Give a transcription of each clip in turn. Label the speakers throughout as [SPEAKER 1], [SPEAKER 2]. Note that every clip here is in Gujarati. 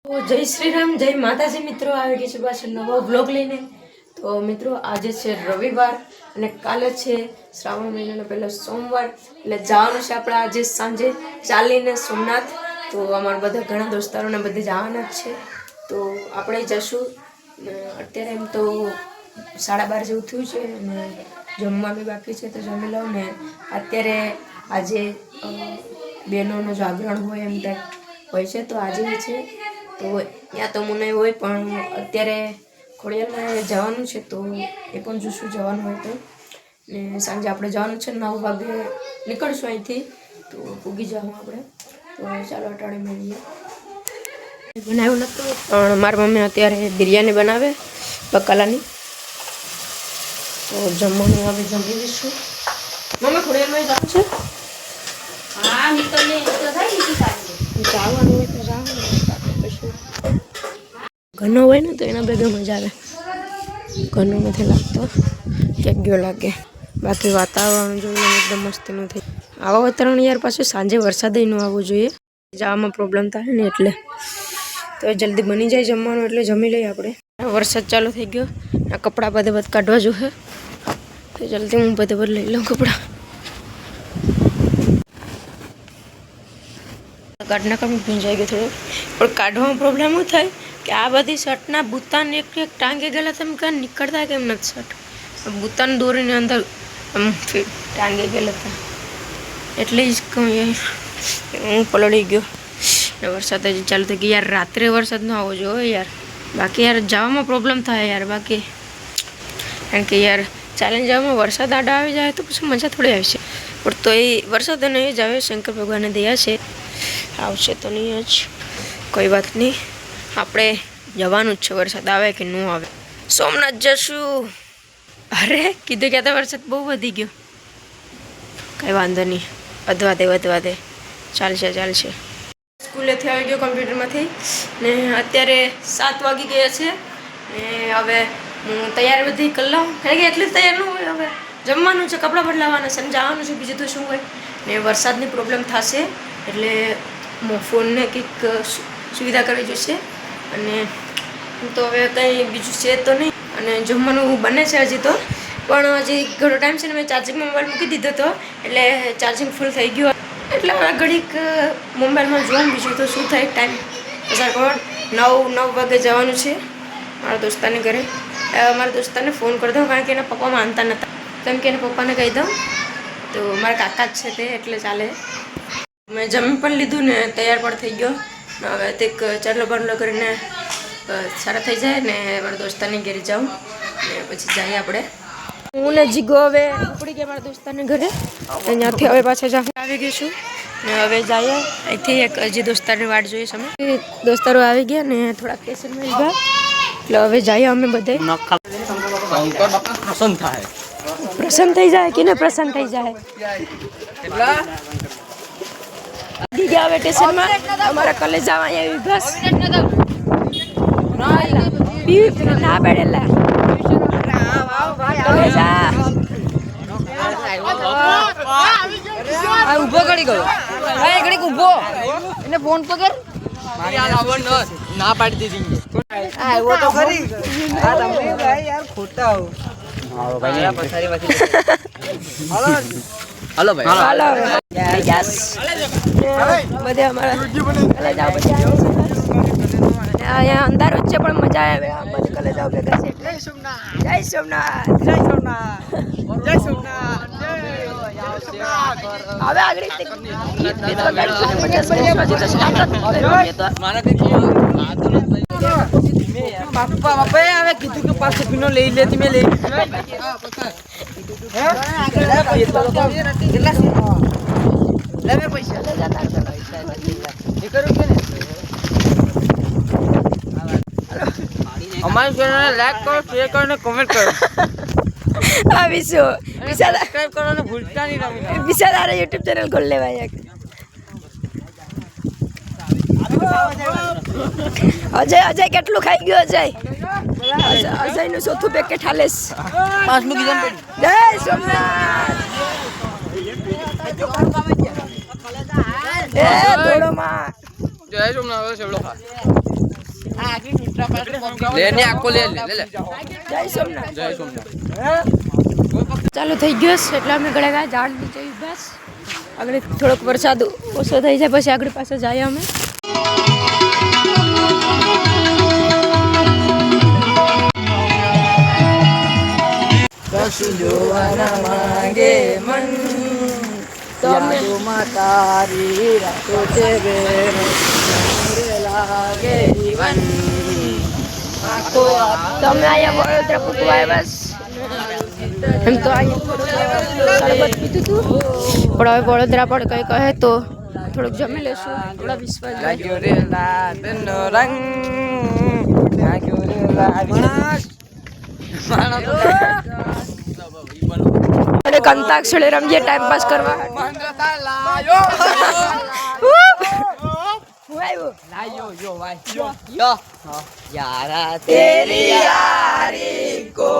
[SPEAKER 1] તો જય શ્રી રામ, જય માતાજી મિત્રો, આવી ગઈ છે પાછળ નવો બ્લોગ લઈને। તો મિત્રો આજે છે રવિવાર અને કાલે છે શ્રાવણ મહિનાનો પહેલો સોમવાર, એટલે જવાનું છે આપણે આજે સાંજે ચાલીને સોમનાથ। તો અમારા બધા ઘણા દોસ્તારોને બધે જવાના જ છે, તો આપણે જશું। અત્યારે એમ તો 12:30 જેવું થયું છે અને જમવાનું બાકી છે, તો જમી લઉં ને। અત્યારે આજે બહેનોનું જાગરણ હોય એમ કંઈક હોય છે, તો આજે છે તો ત્યાં તો મને હોય, પણ અત્યારે ખોડિયારમાં જવાનું છે, તો એ પણ જોશું જવાનું હોય તો। ને સાંજે આપણે જવાનું છે 9 વાગે નીકળશું અહીંથી, તો પૂગી જાઉં આપણે। તો ચાલો અટાણે મળીએ। બનાવ્યું નહોતું, પણ મારી મમ્મી અત્યારે બિરયાની બનાવે બકાલાની, તો જમવાનું હવે જમી લઈશું। મમ્મી ખોડિયારમાં જવાનું છે?
[SPEAKER 2] હા, નીકળને તો થાય ને
[SPEAKER 1] જવાનું હોય તો જવાનું, પછી ઘરનો હોય ને તો એના ભેગા મજા આવે, ઘરનો નથી લાગતો, ક્યાંક ગયો લાગે। બાકી વાતાવરણ જોઈને એકદમ મસ્તીનું થઈ આવા વાતાવરણ યાર, પાછું સાંજે વરસાદ ન આવવો જોઈએ, જવામાં પ્રોબ્લેમ થાય ને એટલે। તો જલ્દી બની જાય જમવાનું એટલે જમી લઈએ આપણે। વરસાદ ચાલુ થઈ ગયો, આ કપડાં બધે કાઢવા જોઈએ, તો જલ્દી હું બધે લઈ લઉં કપડાં। કાઢના કામ ભીંજાઈ ગયો થોડું, પણ કાઢવામાં પ્રોબ્લેમ શું થાય કે આ બધી શર્ટના બુતાન એક ટાંગે ગયેલા, તમે કાં નીકળતા કેમ નથી શર્ટ? બુતાન દોરીને અંદર ટાંગે ગયેલા હતા, એટલે જ કહું હું પલળી ગયો ને। વરસાદ હજી ચાલુ થઈ ગયો યાર, રાત્રે વરસાદ ન આવવો જોઈએ યાર, બાકી યાર જવામાં પ્રોબ્લેમ થાય યાર, બાકી કારણ કે યાર ચાલીને જવામાં વરસાદ આડા આવી જાય તો પછી મજા થોડી આવશે, પણ તો એ વરસાદ નહીં જ આવે, શંકર ભગવાનને દયા છે, આવશે તો નહીં જ, કોઈ વાત નહીં, આપણે જવાનું જ છે, વરસાદ આવે કે ન આવે। સોમનાથ જશું। અરે કીધું કે વરસાદ બહુ વધી ગયો, કંઈ વાંધો નહીં, વધવા દે, ચાલશે। સ્કૂલેથી આવી ગયો કમ્પ્યુટરમાંથી ને અત્યારે 7 વાગી ગયા છે ને હવે હું તૈયાર બધી કરી લઉં, કારણ કે એટલી જ તૈયાર ન હોય, હવે જમવાનું છે, કપડાં બદલાવાના છે, જવાનું છે, બીજું તો શું હોય ને। વરસાદની પ્રોબ્લેમ થશે એટલે ફોનને કંઈક સુવિધા કરવી જોઈશે, અને તો હવે કંઈ બીજું છે તો નહીં, અને જમવાનું બને છે હજી તો, પણ હજી ઘણો ટાઈમ છે ને મેં ચાર્જિંગમાં મોબાઈલ મૂકી દીધો હતો, એટલે ચાર્જિંગ ફૂલ થઈ ગયું, એટલે હવે ઘડીક મોબાઈલમાં જોઉં, બીજું તો શું થાય, ટાઈમ પસાર કરો। 9 વાગે જવાનું છે મારા દોસ્તાને ઘરે। મારા દોસ્તાને ફોન કરી દઉં, કારણ કે એના પપ્પા માનતા નહોતા, કેમ કે એના પપ્પાને કહી દઉં તો મારા કાકા જ છે તે, એટલે ચાલે। મેં જમી પણ લીધું ને તૈયાર પણ થઈ ગયો, હવે તે ચાલો બાંડલો કરીને સારા થઈ જાય ને મારા દોસ્તાને ઘરે જાઉં ને પછી જઈએ આપણે। હું ને જીગો હવે ઉપડી ગયા મારા દોસ્તાને ઘરે, ત્યાંથી હવે પાછા આવી ગઈ છું ને હવે જઈએ અહીંથી। એક હજી દોસ્તારની વાટ જોઈએ સમય, દોસ્તારો આવી ગયા ને થોડાક સ્ટેશનમાં ગયા, એટલે હવે જઈએ અમે બધે। પ્રસન્ન થઈ જાય કે ને પ્રસન્ન થઈ જાય ગયા હવે સ્ટેશનમાં, અમારા કોલેજ જવા આવી બસ ના બેડેલા
[SPEAKER 2] ઉભો કરી ગયો, ઘડીક ઉભો એને ફોન તો કર, ના પાડી દીધી એવો તો ખરી। યાર ખોટા હો, હાલો ભાઈ
[SPEAKER 1] યસ બધે અમારા અહીંયા અંધારું જ છે, પણ મજા આવે, બધે કોલેજ આવ ભેગા છે એટલે। જય સોમનાથ, જય સોમનાથ, જય સોમનાથ, હવે આગળ
[SPEAKER 2] બાપા હવે કીધું કે 5 રૂપિયાનો લઈ લે, મેં લઈ અમારી ચેનલને લાઈક કરો, શેર કરો અને કમેન્ટ કરો। સબસ્ક્રાઇબ કરવાનું ભૂલતા નહીં।
[SPEAKER 1] વિશાલ યુટ્યુબ ચેનલ ખોલ લેવા એક। અજય કેટલું ખાઈ ગયો? અજયનું ચોથું પેકેટ હાલેસ।
[SPEAKER 2] 5મું કીધું
[SPEAKER 1] જય સોમનાથ। થોડો માં
[SPEAKER 2] જય સોમનાથ, લે ને આખો લે
[SPEAKER 1] જય સોમનાથ. ચાલુ થઈ ગયો છે એટલે અમે ગળે ગયા ઝાડ નીચે બસ આગળ થોડોક વરસાદ ઓછો થઈ જાય પછી આગળ પાસે જાય અમે.
[SPEAKER 2] કશું જોવાના માંગે મન તમે તારી રાતો છે રે લાગે જીવન
[SPEAKER 1] તો તમે અહીંયા વડોદરા પૂકવાય બસ એમ તો અહીંયા શરબત પીધું હતું પણ હવે વડોદરા પણ કંઈ કહે તો થોડુંક જમી લેશું થોડા વિશ્વાસ
[SPEAKER 2] લાગ્યો રે લાતનો રંગ લાગ્યો રે માણસ
[SPEAKER 1] અને કંતાક્ષળી રમીએ ટાઈમ પાસ કરવા
[SPEAKER 2] यारा तेरी यारी को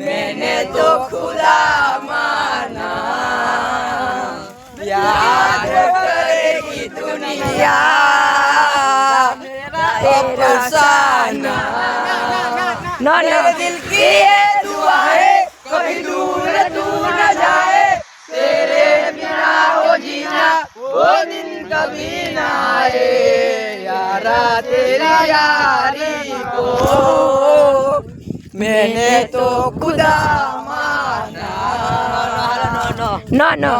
[SPEAKER 2] मैंने तो खुदा माना याद करेगी दुनिया अफसाना
[SPEAKER 1] ના ના
[SPEAKER 2] दिल की ये दुआ है कभी दूर तू न जाए तेरे बिना हो जीना वो दिन कभी ना आए यारा तेरी यारी को मैंने तो खुदा माना
[SPEAKER 1] ના ના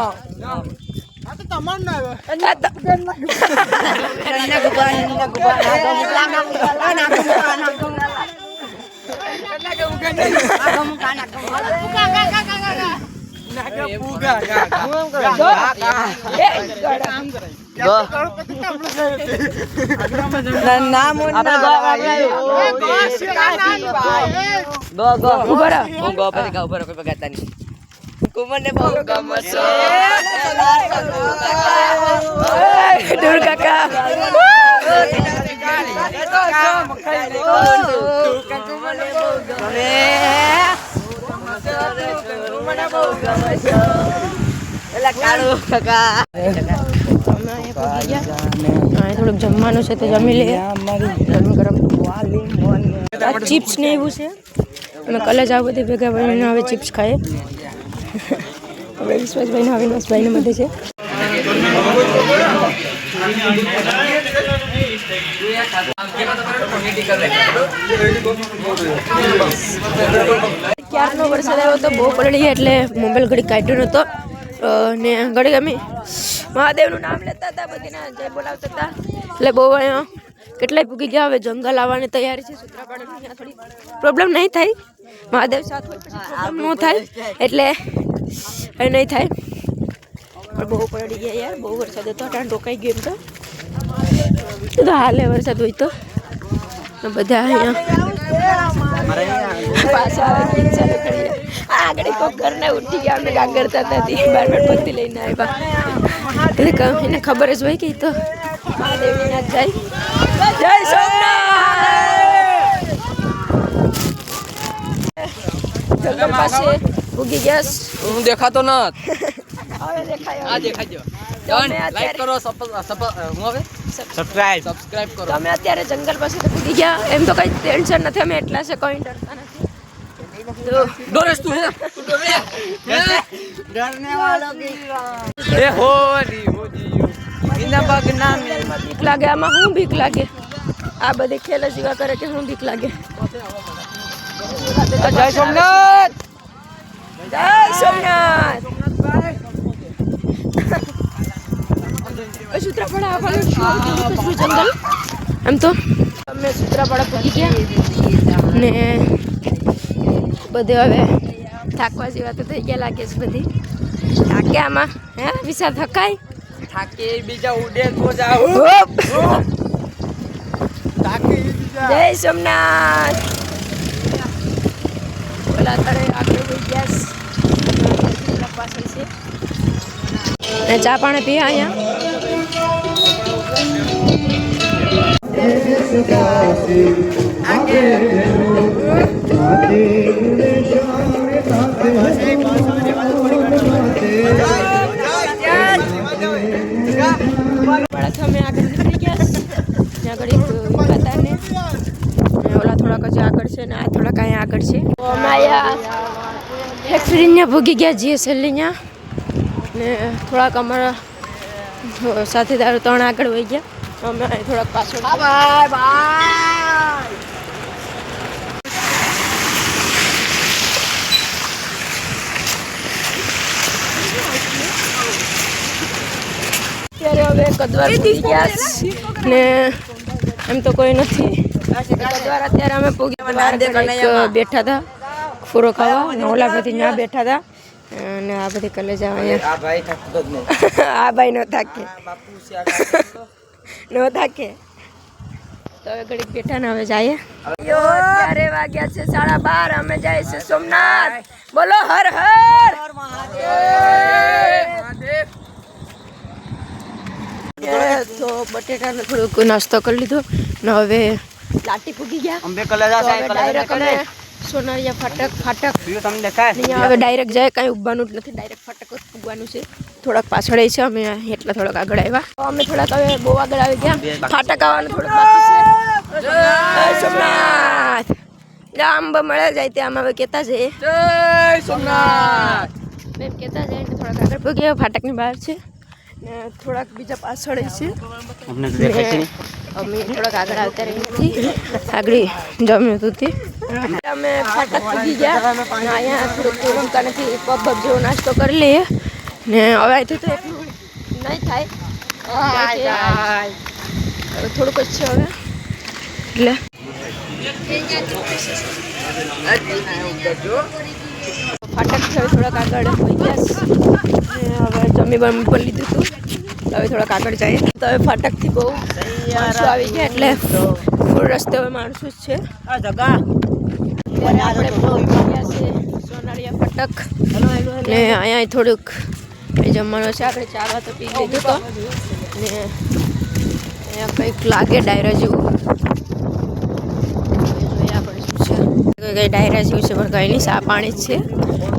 [SPEAKER 1] થોડુંક જમવાનું છે તો જમી લઈએ ગરમ ગરમ ચિપ્સ ને એવું છે અમે કલેજ આ બધી ભેગા બનીને હવે ચિપ્સ ખાઈએ હવે વિશ્વાસભાઈને અવિનાશભાઈને બધે છે ક્યારનો વરસાદ આવ્યો તો બહુ પલળી એટલે મોબાઈલ ઘડી કાઢ્યો નહોતો ને ઘડી અમે મહાદેવનું નામ લેતા હતા બધીના જય બોલાવતા હતા એટલે બહુ અહીંયા કેટલાય પૂગી ગયા હવે જંગલ આવવાની તૈયારી છે સૂત્રાપાડાની અહીંયા થોડી પ્રોબ્લેમ નહીં થાય મહાદેવ સાથ હોય પછી પ્રોબ્લેમ ન થાય એટલે એ નહીં થાય પણ બહુ પલળી ગયા યાર બહુ વરસાદ હતો ટાણ રોકાઈ ગયો એમ તો હાલે વરસાદ હોય તો બધા અહીંયા પાછા આગળ કોઈક ઘરને ઉઠી ગયા અમે ગાગરતા નથી બાર પત્તી લઈને આવ્યા એટલે એને ખબર જ હોય કે તો મહાદેવની નાથ જાય જય સોમનાથ જંગલ પાસે ઉગી ગયા
[SPEAKER 2] હું દેખાતો ન
[SPEAKER 1] હવે દેખાય
[SPEAKER 2] આ દેખાજો લાઈક કરો સબસ્ક્રાઇબ કરો
[SPEAKER 1] તમે અત્યારે જંગલ પાસે તો ઉગી ગયા એમ તો કઈ ટેન્શન નથી અમે એટલા છે કોઈ ડરતા નથી
[SPEAKER 2] डोरेस तू है डरने वालों की ए होली इना बगना में
[SPEAKER 1] બીક લાગે આમાં હું બીક લાગે આ બધી ખેલ જીવા કરે કે હું બીક લાગે
[SPEAKER 2] जय सोमनाथ
[SPEAKER 1] જય સોમનાથ સૂત્રાપાડા આવવાનું જંગલ એમ તો અમે સૂત્રાપાડા પહોંચી ગયા ને બધે હવે થાકવા જેવા તો થઈ ગયા લાગે છે બધી થાકે આમાં હે વિશાળ થકાય
[SPEAKER 2] થાકે બીજા ઉડે તો જાવ
[SPEAKER 1] જય સોમનાથ બોલા તારે આગળ વહી ગયા પાછળ છે ને ચા પાણી પીએ અહીંયા અમે આગળ નીકળી ગયા ત્યાં આગળ એક છે ને આ થોડાક અહીંયા આગળ છે. તો અમે અહીંયા ફેક્ટરી ત્યાં ભૂગી ગયા GSL ત્યાં ને થોડાક અમારા સાથીદારો 3 આગળ વહી ગયા. અમે અહીં થોડાક પાછળ.
[SPEAKER 2] Bye bye.
[SPEAKER 1] અત્યારે હવે કદવાર પૂગી ગયા ને એમ તો કોઈ નથી. કદવાર અત્યારે અમે પૂગી બેઠા હતા ફૂરો ખાવા ને ઓલા બધી ત્યાં બેઠા હતા અને આ બધી કલેજા અહીંયા. આ ભાઈ નો થાકે નો થાકે. તો હવે ઘડીક બેઠા ને હવે જઈએ. અત્યારે વાગ્યા છે 12:30. અમે જાય છે સોમનાથ. બોલો હર હર તો બટેટાનો થોડુંક નાસ્તો કરી લીધો ને હવે લાટી પૂગી ગયા.
[SPEAKER 2] અંબે કલેજા સાહેબ
[SPEAKER 1] ડાયરેક્ટ અમે સોનારિયા ફાટક
[SPEAKER 2] તમને દેખાય
[SPEAKER 1] અહીંયા હવે ડાયરેક્ટ જાય, કાંઈ ઉભવાનું જ નથી, ડાયરેક્ટ ફાટક જ પૂગવાનું છે. થોડાક પાછળ છે અમે એટલા થોડાક આગળ આવ્યા. તો અમે થોડાક હવે બહુ આગળ આવી ગયા. ફાટક આવવાનું થોડુંક બાકી છે. જય સોમનાથ. આંબ મળે જાય ત્યાં હવે કહેતા જઈએ
[SPEAKER 2] જય સોમનાથ.
[SPEAKER 1] એમ કહેતા જાય ને થોડાક આગળ પગ્યા. ફાટકની બહાર છે ને થોડાક બીજા પાછળ છે. અમે થોડાક આગળ આવતા રહી નથી, આગળ જમ્યું હતું. અમે ફાટક પૂગી ગયા ને અહીંયા થોડુંક રમતા નથી, પબ જેવો નાસ્તો કરી લઈએ ને હવે અહીંથી તો એટલું નહીં થાય, થોડુંક જ છે હવે એટલે. ફાટક છે થોડાક આગળ હોઈ ગયા હવે જમી બમી પણ લીધું હતું. હવે થોડાક આગળ જઈએ તો હવે ફાટકથી બહુ માણસો આવી ગયા એટલે ફૂલ રસ્તે હવે માણસો જ છે. આપણે સોનાળિયા ફાટક ને અહીંયા થોડુંક જમવાનું છે. આપણે ચાવા તો પી લીધું તો ને અહીંયા કંઈક લાગે ડાયરા જેવું, જોઈએ આપણે શું છે. કંઈ ડાયરા જેવું છે પણ કંઈ નહીં, સા પાણી જ છે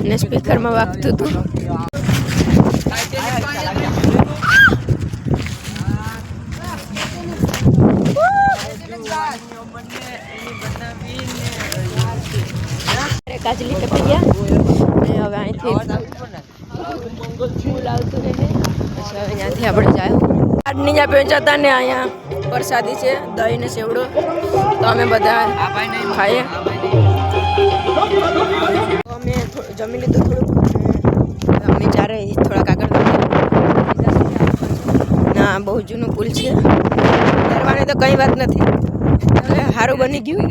[SPEAKER 1] ને સ્પીકરમાં વાગતું હતું. કાજલી ટપી ગયા ને હવે અહીંથી ફૂલ આવતું રહે પછી હવે અહીંયાથી આપણે જાય. આજની જ્યાં પહોંચાતા ને અહીંયા પ્રસાદી છે દહીં ને સેવડો, તો અમે બધા ખાઈએ. તો અમે જમી લીધું થોડુંક, અમે ચારે થોડાક આગળ ના બહુ જૂનું પુલ છે, ડરવાની તો કંઈ વાત નથી, હવે સારું બની ગયું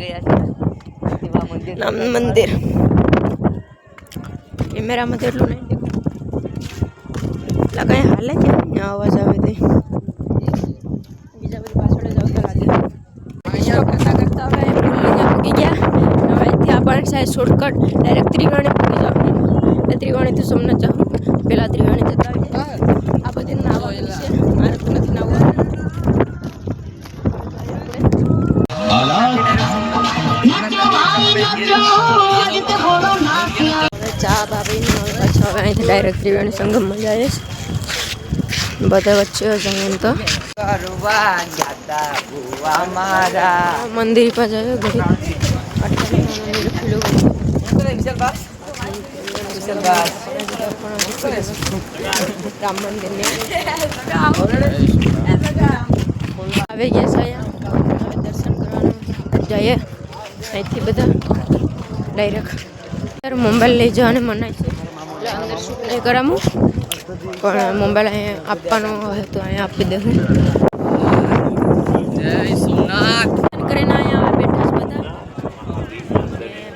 [SPEAKER 1] મંદિર. કેમેરામાં તો એટલું નહીં એટલે કંઈ હાલે છે અવાજ આવે તે બીજા બધી પાછળ જ આવતા લાગે. કરતા કરતા હવે પૂગી ગયા. હવે અહીંથી આપણે સાહેબ શોર્ટકટ ડાયરેક્ટ ત્રિવેણી પૂગી જાવ એટલે ત્રિવેણીથી સોમનાથ જાઉં. પહેલાં ત્રિવેણી જતા આવીએ. આ બધી નાવાનું છે, મારે તો નથી નાવું. ચા બાબીને પાછા હવે અહીંથી ડાયરેક્ટ ત્રિવેણી સંગમમાં જાય છે. બધા વચ્ચે જમીન તો મંદિર પર જાય ઘડી રામ મંદિરને આવી ગયા છે અહીંયા. હવે દર્શન કરવાનું જઈએ અહીંથી બધા ડાયરેક્ટ. મોબાઈલ લઈ જવાને મનાય છે એટલે અંદર શૂટ નહીં કરાવું, પણ મોબાઈલ અહીંયા આપવાનો હોય તો અહીંયા આપી દઉં.
[SPEAKER 2] જય સોમનાથ
[SPEAKER 1] કરીને અહીંયા બેઠા છે બધા.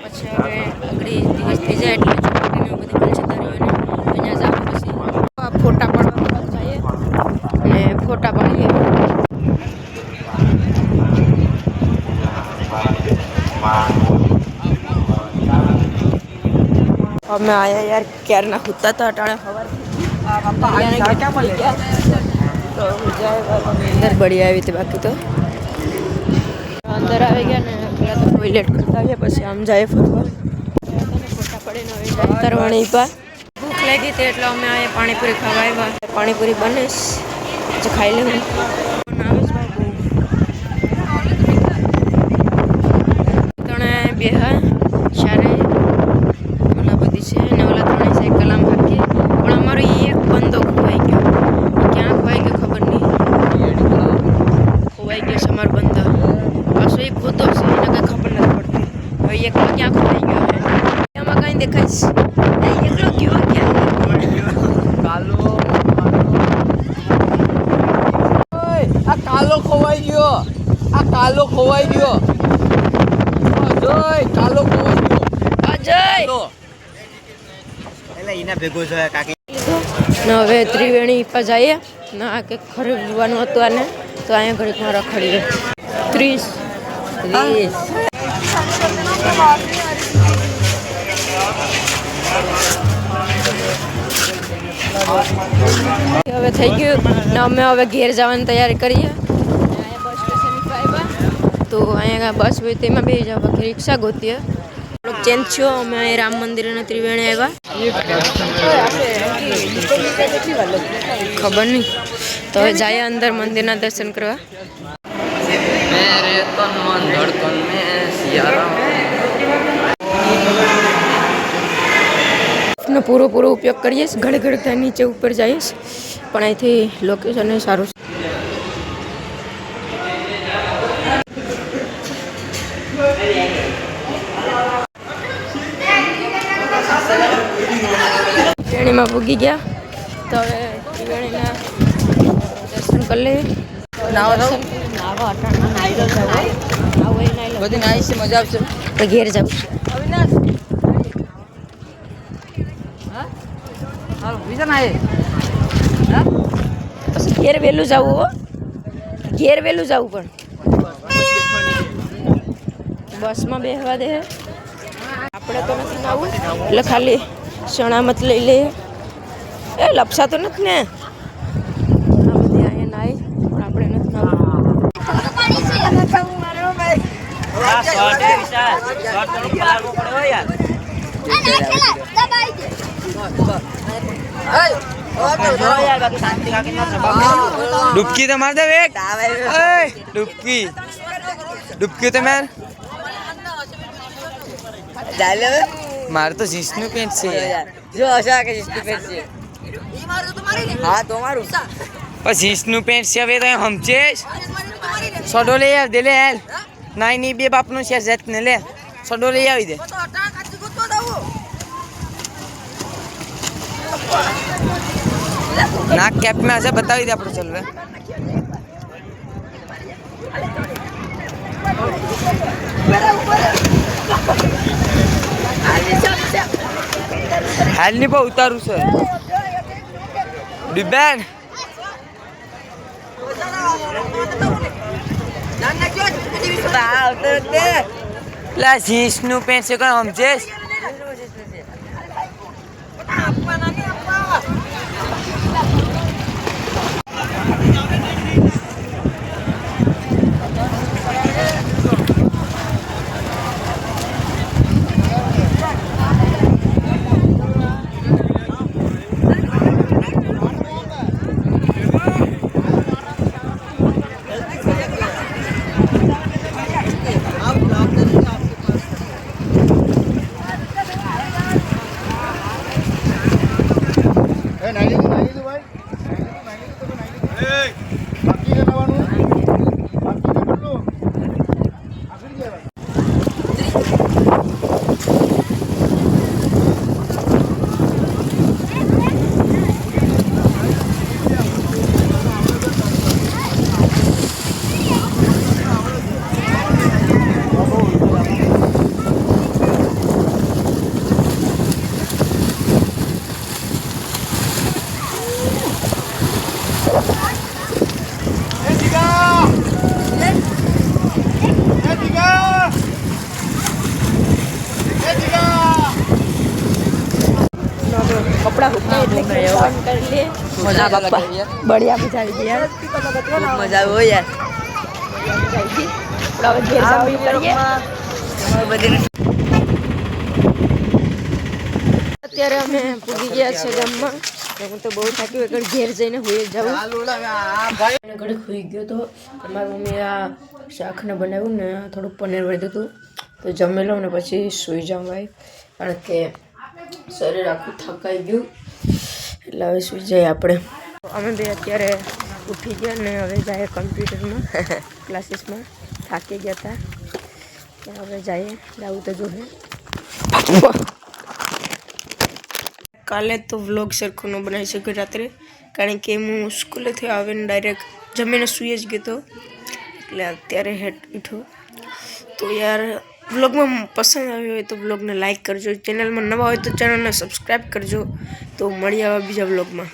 [SPEAKER 1] પછી હવે આગળ દિવસ થઈ જાય એટલે ચોપાટીને બધી કલચતારીઓને અહીંયા જાવ પછી ફોટા પાડવા જઈએ અને ફોટા પાડીએ. અમે આયા યાર ક્યારના હુતા હતા અટાણે અંદર બળી આવી હતી. બાકી તો અંદર આવી ગયા ને પેલા તો ટોયલેટ કરતા આવ્યા પછી આમ જાય ફરવા. ફોટા પડીને હવે જાય તરવાણી પર. ભૂખ લાગી હતી એટલે અમે અહીંયા પાણીપુરી ખાવા આવ્યા. પાણીપુરી બને પછી ખાઈ લેવું. તણે બે મારો બંધા પાછો એ ગોતો છે એને કંઈ ખબર નથી પડતી હવે એકલો ક્યાં ખોવાઈ ગયો છે એમાં કંઈ દેખાય છે એકલો ગયો ક્યાં
[SPEAKER 2] કાલો આ કાલો ખોવાઈ ગયો કાલો ખોવાઈ ગયો કાલો ખોવાઈ ગયો
[SPEAKER 1] અજય
[SPEAKER 2] એટલે એના ભેગો છે કાકી
[SPEAKER 1] ને હવે ત્રિવેણી પર જઈએ ને આ કંઈક ખરીદવાનું હતું આને તો અહીંયા ઘડીકમાં રખડીએ 30 હવે થઈ ગયું ને અમે હવે ઘેર જવાની તૈયારી કરીએ અહીંયા બસ સ્ટેશન પર આવ્યા તો અહીંયા બસ હોય તેમાં બેસી જાવ બાકી રિક્ષા ગોતીએ થોડોક ચેન્જ થયો અમે રામ મંદિર અને ત્રિવેણી આવ્યા ખબર નહીં તો હવે જાય અંદર મંદિરના દર્શન કરવા
[SPEAKER 2] મેરે તન મન ધડકન મે સિયારામ
[SPEAKER 1] નો પૂરો ઉપયોગ કરીએ ઘડે ઘડે ત્યાં નીચે ઉપર જઈએ પણ અહીંથી લોકેશન સારું છે ત્રિવેણીમાં પૂગી ગયા તો હવે ત્રિવેણીના દર્શન કરી લઈએ
[SPEAKER 2] બધી નાઈસ છે મજા આવશે
[SPEAKER 1] તો ઘેર જાવ પછી ઘેર વહેલું જવું હો ઘેર વહેલું જવું પણ બસમાં બેસવા દે આપણે તો નથી આવું એટલે ખાલી શણામત લઈ લઈએ એ લપસા તો નથી ને આ બધી અહીંયા નાઈ પણ આપણે નથી આવું
[SPEAKER 2] डुबकी तो मार दे एक डुबकी डुबकी तो मार मार तो जिसनु पेंट से
[SPEAKER 3] जो आशा के जिसकी पेट से हाँ तो मारू
[SPEAKER 2] बस जिसनु पेंट से હવે તો हम चेस सोडो ले आव दे ले हेल नाई ની બે બાપનો શેર જત ને લે સોડો લઈ આવી દે નાક કેપ में હશે બતાવી દે આપણો ચલવે હાલ ની પર ઉતારું છે ડિબેન લા જીન્સ નું પેન્ટ છે કોણ સમજે
[SPEAKER 1] કપડા હુકતા એટલે ફોન કરી લે
[SPEAKER 3] મજા
[SPEAKER 1] બાપા બઢિયા બજાવી દે યાર
[SPEAKER 3] मजा हो यार
[SPEAKER 1] હવે ઘેર જવું કરીએ અત્યારે અમે પૂગી ગયા છે ગામમાં હું તો બહુ થાકી વગર ઘેર જઈને હોઈ જાઉં ઘડી હોઈ ગયો તો મારી મમ્મી આ શાકને બનાવ્યું ને થોડુંક પનીર વધ્યું હતું તો જમી લઉં ને પછી સૂઈ જાઉં ભાઈ કારણ કે શરીર આખું થકાઈ ગયું એટલે હવે સૂઈ જાય આપણે અમે બે અત્યારે ઉઠી ગયા ને હવે જાય કમ્પ્યુટરમાં ક્લાસીસમાં. થાકી ગયા હતા ત્યાં હવે જઈએ. જવું તો જોઈએ. કાલે તો વ્લોગ સરખો ન બનાવી શક્યો રાત્રે, કારણ કે હું સ્કૂલેથી આવીને ડાયરેક્ટ જમીને સૂઈ જ ગયો હતો, એટલે અત્યારે હેઠ ઉઠો. તો યાર વ્લોગમાં પસંદ આવ્યો હોય તો વ્લોગને લાઈક કરજો, ચેનલમાં નવા હોય તો ચેનલને સબસ્ક્રાઈબ કરજો. તો મળીએ આવા બીજા વ્લોગમાં.